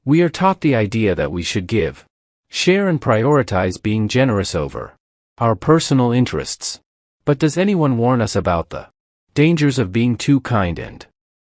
We are taught the idea that we should give, share and prioritize being generous over our personal interests. But does anyone warn us about the dangers of being too kind and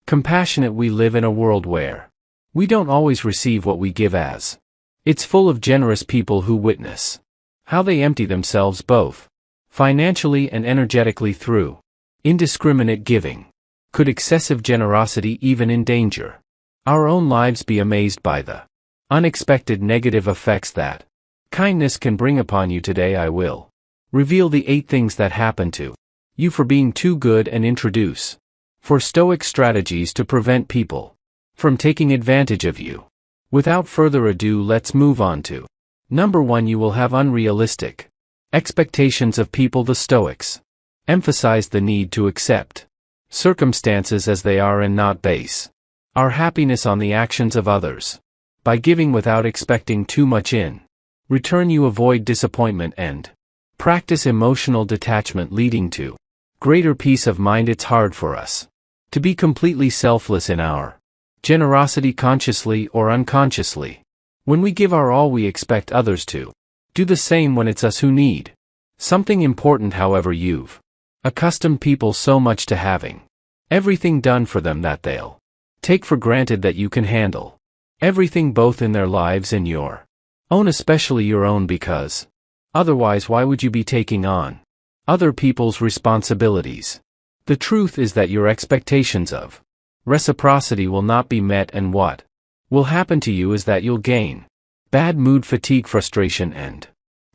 compassionate? We live in a world where we don't always receive what we give as. It's full of generous people who witness how they empty themselves both financially and energetically through indiscriminate giving. Could excessive generosity even endanger our own lives? Be amazed by the unexpected negative effects that kindness can bring upon you. Today I will reveal the 8 things that happen to you for being too good and introduce 4 stoic strategies to prevent people from taking advantage of you. Without further ado, let's move on to number 1. You will have unrealistic expectations of people. The Stoics emphasize the need to accept circumstances as they are and not base our happiness on the actions of others. By giving without expecting too much in return, you avoid disappointment and practice emotional detachment, leading to greater peace of mind. It's hard for us to be completely selfless in our generosity, consciously or unconsciously. When we give our all, we expect others to do the same when it's us who need something important. However, you've accustomed people so much to having everything done for them that they'll take for granted that you can handle everything, both in their lives and your own, especially your own, because otherwise why would you be taking on other people's responsibilities? The truth is that your expectations of reciprocity will not be met, and what will happen to you is that you'll gain bad mood, fatigue, frustration, and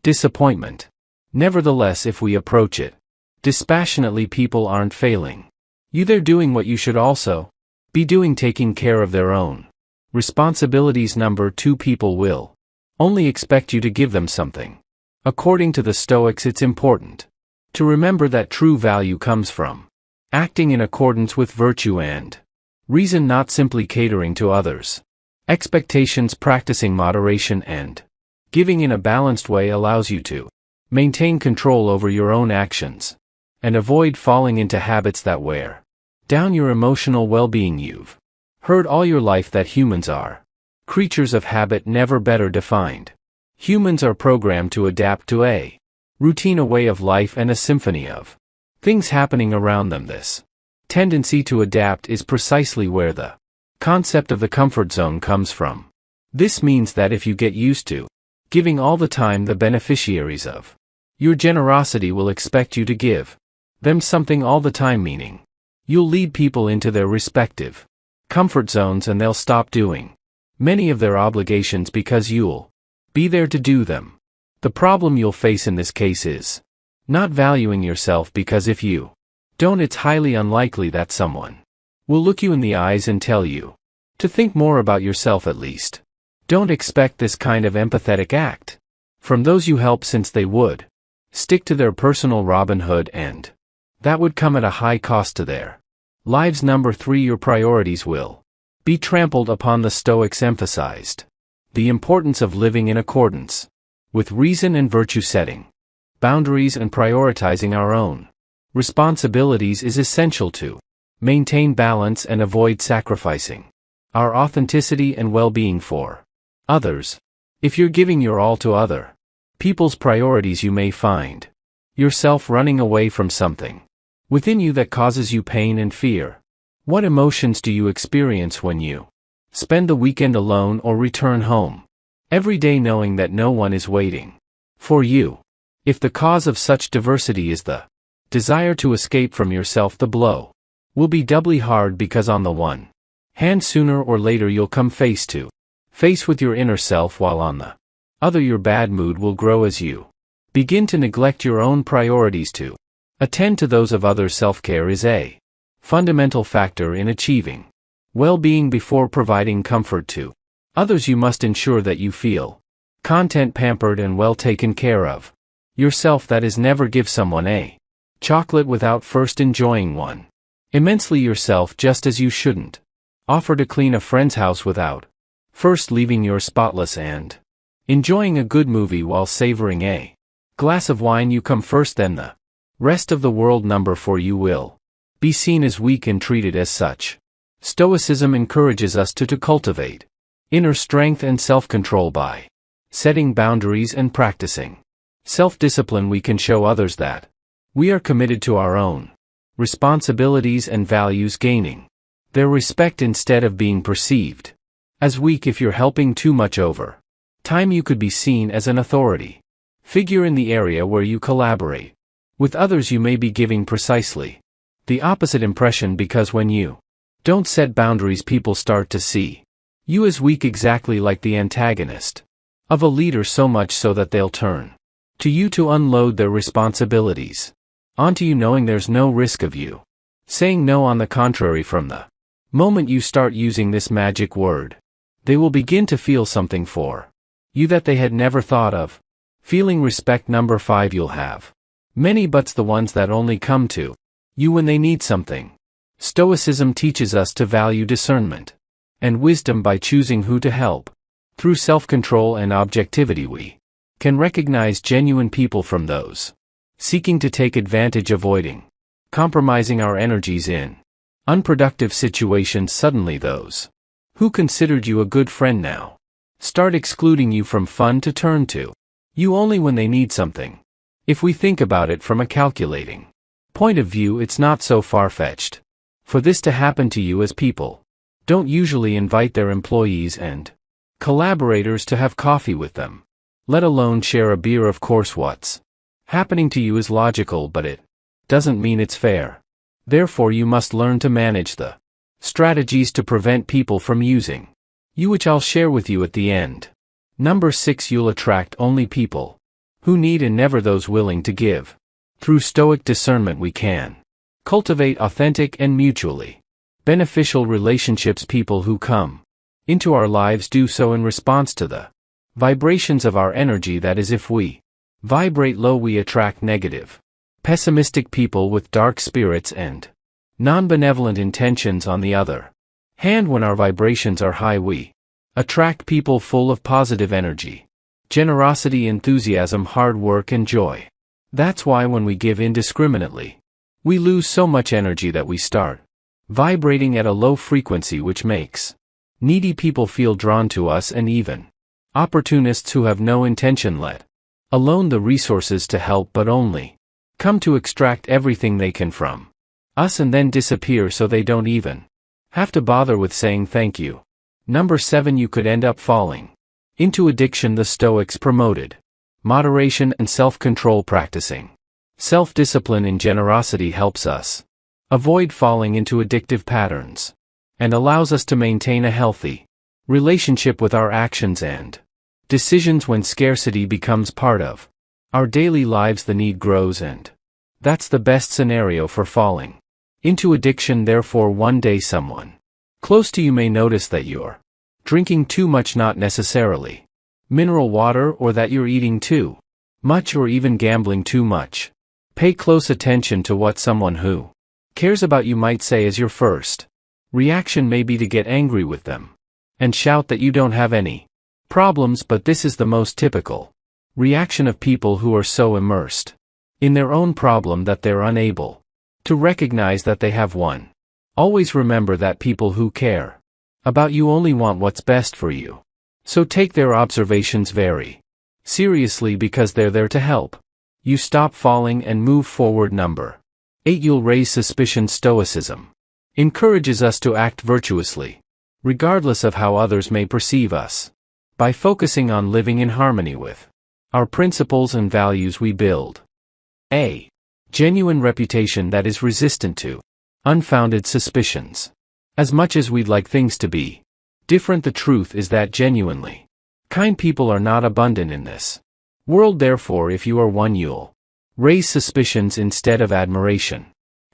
disappointment. Nevertheless, if we approach it dispassionately, people aren't failing you, they're doing what you should also be doing, taking care of their own responsibilities. Number 2. People will only expect you to give them something. According to the Stoics, it's important to remember that true value comes from acting in accordance with virtue and reason, not simply catering to others' expectations. Practicing moderation and giving in a balanced way allows you to maintain control over your own actions and avoid falling into habits that wear down your emotional well-being. You've heard all your life that humans are creatures of habit, never better defined. Humans are programmed to adapt to a routine, a way of life, and a symphony of things happening around them. This tendency to adapt is precisely where the concept of the comfort zone comes from. This means that if you get used to giving all the time, the beneficiaries of your generosity will expect you to give them something all the time, meaning you'll lead people into their respective comfort zones and they'll stop doing many of their obligations because you'll be there to do them. The problem you'll face in this case is not valuing yourself, because if you don't, it's highly unlikely that someone will look you in the eyes and tell you to think more about yourself. At least don't expect this kind of empathetic act from those you help, since they would stick to their personal Robin Hood, and that would come at a high cost to their lives. Number 3. Your priorities will be trampled upon. The Stoics emphasized the importance of living in accordance with reason and virtue. Setting boundaries and prioritizing our own responsibilities is essential to maintain balance and avoid sacrificing our authenticity and well-being for others. If you're giving your all to other people's priorities, you may find yourself running away from something within you that causes you pain and fear. What emotions do you experience when you spend the weekend alone or return home every day knowing that no one is waiting for you? If the cause of such diversity is the desire to escape from yourself, the blow will be doubly hard, because on the one hand, sooner or later you'll come face to face with your inner self, while on the other, your bad mood will grow as you begin to neglect your own priorities to attend to those of others. Self-care is a fundamental factor in achieving well-being. Before providing comfort to others, you must ensure that you feel content, pampered, and well taken care of yourself. That is, never give someone a chocolate without first enjoying one immensely yourself, just as you shouldn't offer to clean a friend's house without first leaving yours spotless, and enjoying a good movie while savoring a glass of wine. You come first, then the rest of the world. Number 4. You will be seen as weak and treated as such. Stoicism encourages us to cultivate Inner strength and self-control by setting boundaries and practicing self-discipline. We can show others that we are committed to our own responsibilities and values, gaining their respect instead of being perceived as weak. If you're helping too much over time, you could be seen as an authority figure in the area where you collaborate with others. You may be giving precisely the opposite impression, because when you don't set boundaries, people start to see you as weak, exactly like the antagonist of a leader, so much so that they'll turn to you to unload their responsibilities onto you, knowing there's no risk of you saying no. On the contrary, from the moment you start using this magic word, they will begin to feel something for you that they had never thought of. Feeling respect. Number 5, you'll have many buts, the ones that only come to you when they need something. Stoicism teaches us to value discernment and wisdom by choosing who to help. Through self-control and objectivity, we can recognize genuine people from those seeking to take advantage, avoiding compromising our energies in unproductive situations. Suddenly those who considered you a good friend now start excluding you from fun to turn to you only when they need something. If we think about it from a calculating point of view, it's not so far-fetched for this to happen to you, as people don't usually invite their employees and collaborators to have coffee with them, let alone share a beer. Of course, what's happening to you is logical, but it doesn't mean it's fair. Therefore, you must learn to manage the strategies to prevent people from using you, which I'll share with you at the end. Number 6, you'll attract only people who need and never those willing to give. Through stoic discernment, we can cultivate authentic and mutually beneficial relationships. People who come into our lives do so in response to the vibrations of our energy. That is, if we vibrate low, we attract negative, pessimistic people with dark spirits and non-benevolent intentions. On the other hand, when our vibrations are high, we attract people full of positive energy, generosity, enthusiasm, hard work, and joy. That's why when we give indiscriminately, we lose so much energy that we start vibrating at a low frequency, which makes needy people feel drawn to us, and even opportunists who have no intention, let alone the resources to help, but only come to extract everything they can from us and then disappear, so they don't even have to bother with saying thank you. Number 7, you could end up falling into addiction. The Stoics promoted moderation and self-control. Practicing self-discipline and generosity helps us avoid falling into addictive patterns and allows us to maintain a healthy relationship with our actions and decisions. When scarcity becomes part of our daily lives, the need grows, and that's the best scenario for falling into addiction. Therefore, one day someone close to you may notice that you're drinking too much, not necessarily mineral water, or that you're eating too much, or even gambling too much. Pay close attention to what someone who cares about you might say, as your first reaction may be to get angry with them and shout that you don't have any problems, but this is the most typical reaction of people who are so immersed in their own problem that they're unable to recognize that they have one. Always remember that people who care about you only want what's best for you. So take their observations very seriously, because they're there to help you stop falling and move forward. Number 8, you'll raise suspicion. Stoicism encourages us to act virtuously, regardless of how others may perceive us. By focusing on living in harmony with our principles and values, we build a genuine reputation that is resistant to unfounded suspicions. As much as we'd like things to be different, the truth is that genuinely kind people are not abundant in this world. Therefore, if you are one, you'll raise suspicions instead of admiration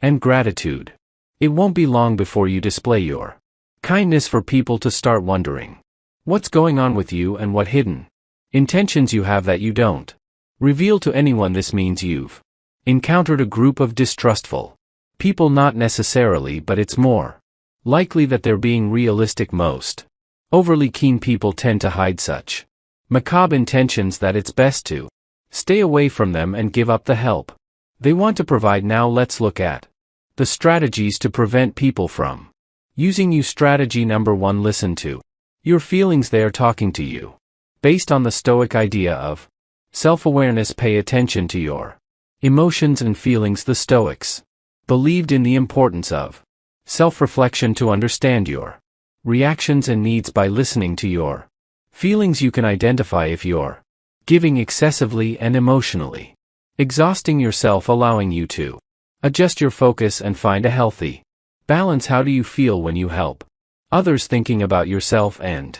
and gratitude. It won't be long before you display your kindness for people to start wondering what's going on with you and what hidden intentions you have that you don't reveal to anyone. This means you've encountered a group of distrustful people, not necessarily, but it's more likely that they're being realistic. Most overly keen people tend to hide such macabre intentions that it's best to stay away from them and give up the help they want to provide. Now let's look at the strategies to prevent people from using you. Strategy number 1, listen to Your feelings they are talking to you. Based on the Stoic idea of self-awareness, pay attention to your emotions and feelings. The Stoics believed in the importance of self-reflection to understand your reactions and needs. By listening to your feelings, you can identify if you're giving excessively and emotionally exhausting yourself, allowing you to adjust your focus and find a healthy balance. How do you feel when you help others? Thinking about yourself and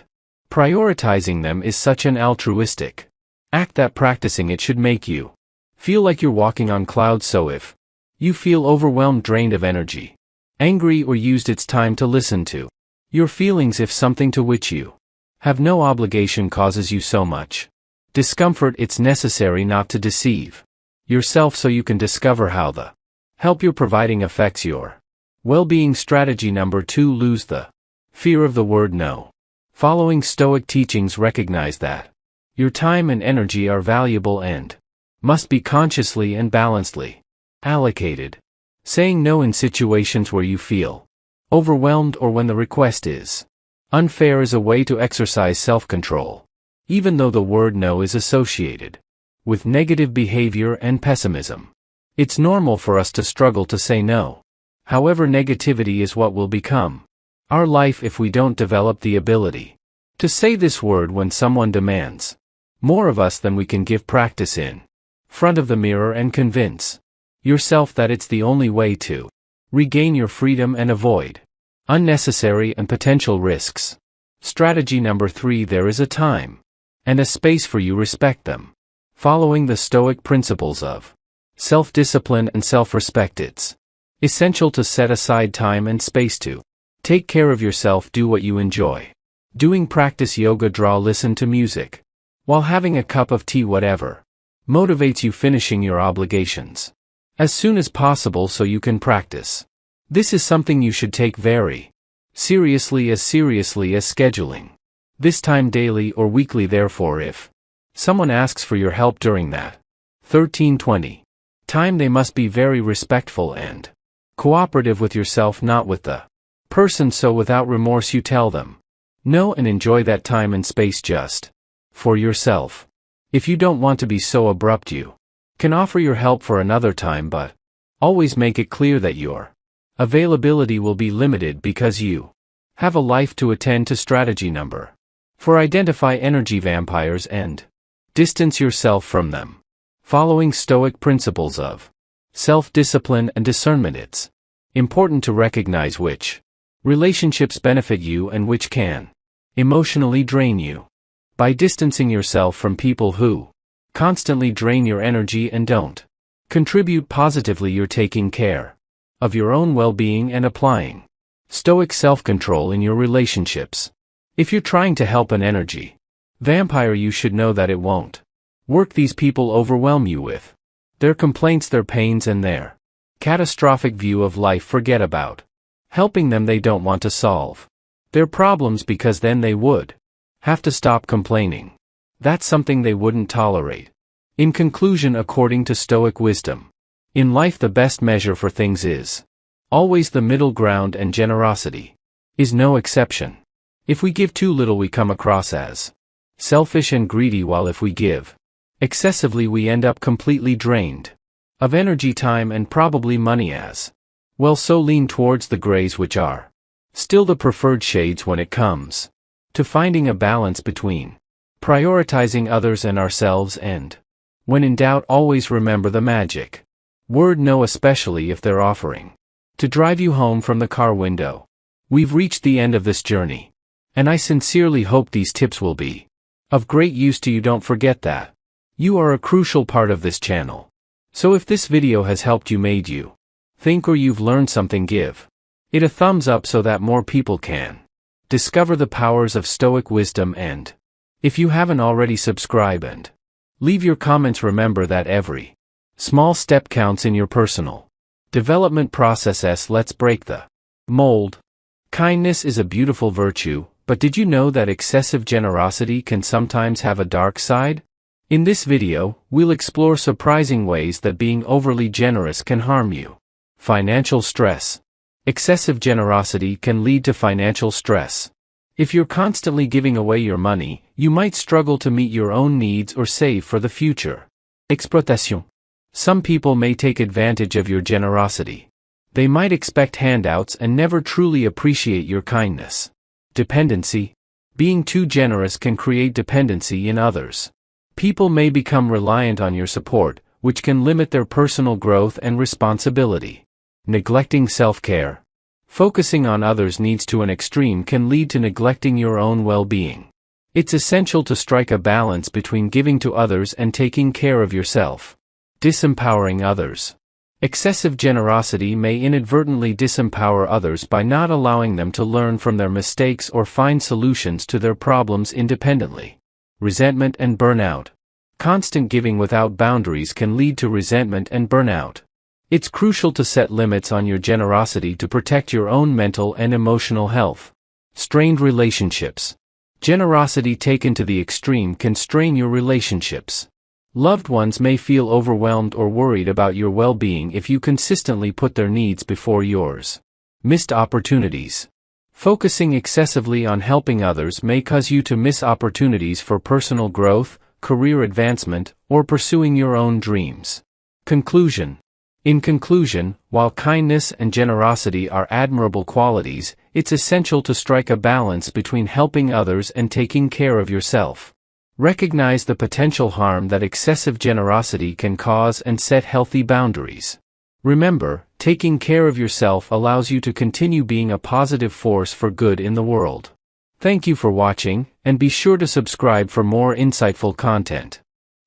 prioritizing them is such an altruistic act that practicing it should make you feel like you're walking on clouds. So if you feel overwhelmed, drained of energy, angry, or used, it's time to listen to your feelings. If something to which you have no obligation causes you so much discomfort, it's necessary not to deceive yourself so you can discover how the help you're providing affects your well-being. Strategy number 2, lose the fear of the word no. Following Stoic teachings recognize that your time and energy are valuable and must be consciously and balancedly allocated. Saying no in situations where you feel overwhelmed or when the request is unfair is a way to exercise self-control, even though the word no is associated with negative behavior and pessimism. It's normal for us to struggle to say no. However, negativity is what will become our life if we don't develop the ability to say this word when someone demands more of us than we can give. Practice in front of the mirror and convince yourself that it's the only way to regain your freedom and avoid unnecessary and potential risks. Strategy number 3, there is a time and a space for you. Respect them. Following the Stoic principles of self-discipline and self-respect, it's essential to set aside time and space to take care of yourself. Do what you enjoy doing. Practice yoga, draw, listen to music while having a cup of tea. Whatever motivates you. Finishing your obligations as soon as possible so you can practice. This is something you should take very seriously as scheduling this time daily or weekly. Therefore, if someone asks for your help during that 13:20 time, they must be very respectful and cooperative with yourself, not with the person. So without remorse you tell them no and enjoy that time and space just for yourself. If you don't want to be so abrupt, you can offer your help for another time, but always make it clear that your availability will be limited because you have a life to attend to. Strategy number 4, identify energy vampires and distance yourself from them. Following Stoic principles of self-discipline and discernment, it's important to recognize which relationships benefit you and which can emotionally drain you. By distancing yourself from people who constantly drain your energy and don't contribute positively, you're taking care of your own well-being and applying Stoic self-control in your relationships. If you're trying to help an energy vampire, you should know that it won't work. These people overwhelm you with their complaints, their pains, and their catastrophic view of life. Forget about helping them. They don't want to solve their problems because then they would have to stop complaining. That's something they wouldn't tolerate. In conclusion, according to Stoic wisdom, in life the best measure for things is always the middle ground, and generosity is no exception. If we give too little, we come across as selfish and greedy, while if we give excessively, we end up completely drained of energy, time, and probably money as well. So lean towards the grays, which are still the preferred shades when it comes to finding a balance between prioritizing others and ourselves, and when in doubt, always remember the magic word no, especially if they're offering to drive you home from the car window. We've reached the end of this journey, and I sincerely hope these tips will be of great use to you. Don't forget that you are a crucial part of this channel. So if this video has helped you, made you think, or you've learned something, give it a thumbs up so that more people can discover the powers of Stoic wisdom. And if you haven't already, subscribe and leave your comments. Remember that every small step counts in your personal development process. Let's break the mold. Kindness is a beautiful virtue, but did you know that excessive generosity can sometimes have a dark side? In this video, we'll explore surprising ways that being overly generous can harm you. Financial stress. Excessive generosity can lead to financial stress. If you're constantly giving away your money, you might struggle to meet your own needs or save for the future. Exploitation. Some people may take advantage of your generosity. They might expect handouts and never truly appreciate your kindness. Dependency. Being too generous can create dependency in others. People may become reliant on your support, which can limit their personal growth and responsibility. Neglecting self-care. Focusing on others' needs to an extreme can lead to neglecting your own well-being. It's essential to strike a balance between giving to others and taking care of yourself. Disempowering others. Excessive generosity may inadvertently disempower others by not allowing them to learn from their mistakes or find solutions to their problems independently. Resentment and burnout. Constant giving without boundaries can lead to resentment and burnout. It's crucial to set limits on your generosity to protect your own mental and emotional health. Strained relationships. Generosity taken to the extreme can strain your relationships. Loved ones may feel overwhelmed or worried about your well-being if you consistently put their needs before yours. Missed opportunities. Focusing excessively on helping others may cause you to miss opportunities for personal growth, career advancement, or pursuing your own dreams. Conclusion. In conclusion, while kindness and generosity are admirable qualities, it's essential to strike a balance between helping others and taking care of yourself. Recognize the potential harm that excessive generosity can cause and set healthy boundaries. Remember, taking care of yourself allows you to continue being a positive force for good in the world. Thank you for watching, and be sure to subscribe for more insightful content.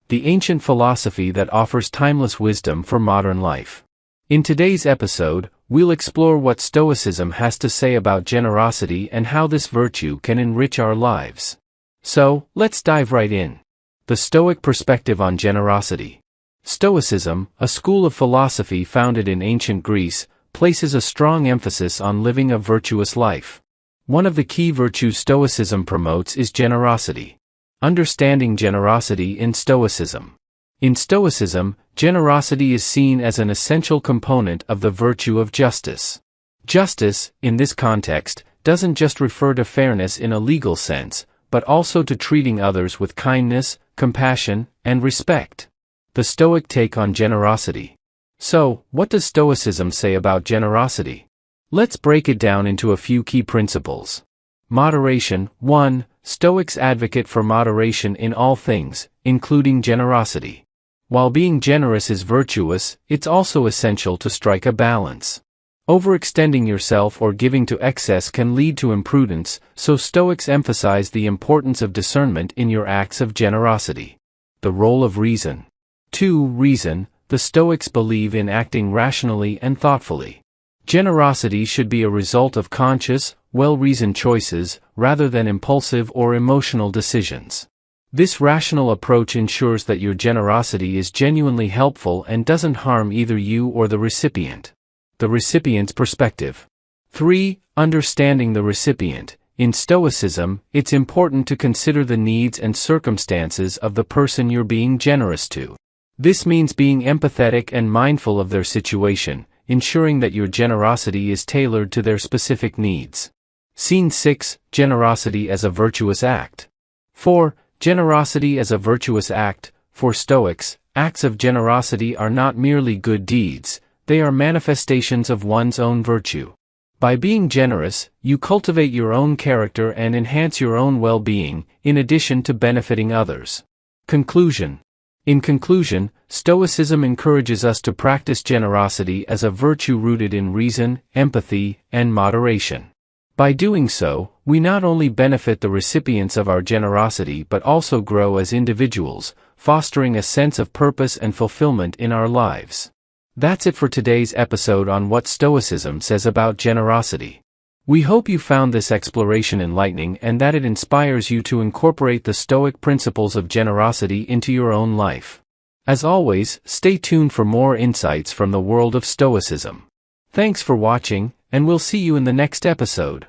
The ancient philosophy that offers timeless wisdom for modern life. In today's episode, we'll explore what Stoicism has to say about generosity and how this virtue can enrich our lives. So, let's dive right in. The Stoic perspective on generosity. Stoicism, a school of philosophy founded in ancient Greece, places a strong emphasis on living a virtuous life. One of the key virtues Stoicism promotes is generosity. Understanding generosity in Stoicism. In Stoicism, generosity is seen as an essential component of the virtue of justice. Justice, in this context, doesn't just refer to fairness in a legal sense, but also to treating others with kindness, compassion, and respect. The Stoic take on generosity. So, what does Stoicism say about generosity? Let's break it down into a few key principles. Moderation. 1. Stoics advocate for moderation in all things, including generosity. While being generous is virtuous, it's also essential to strike a balance. Overextending yourself or giving to excess can lead to imprudence, so Stoics emphasize the importance of discernment in your acts of generosity. The role of reason. 2. Reason. The Stoics believe in acting rationally and thoughtfully. Generosity should be a result of conscious, well-reasoned choices, rather than impulsive or emotional decisions. This rational approach ensures that your generosity is genuinely helpful and doesn't harm either you or the recipient. The recipient's perspective. 3. Understanding the recipient. In Stoicism, it's important to consider the needs and circumstances of the person you're being generous to. This means being empathetic and mindful of their situation, ensuring that your generosity is tailored to their specific needs. Scene 6. Generosity as a virtuous act. 4. Generosity as a virtuous act. For Stoics, acts of generosity are not merely good deeds, they are manifestations of one's own virtue. By being generous, you cultivate your own character and enhance your own well-being, in addition to benefiting others. Conclusion. In conclusion, Stoicism encourages us to practice generosity as a virtue rooted in reason, empathy, and moderation. By doing so, we not only benefit the recipients of our generosity but also grow as individuals, fostering a sense of purpose and fulfillment in our lives. That's it for today's episode on what Stoicism says about generosity. We hope you found this exploration enlightening and that it inspires you to incorporate the Stoic principles of generosity into your own life. As always, stay tuned for more insights from the world of Stoicism. Thanks for watching, and we'll see you in the next episode.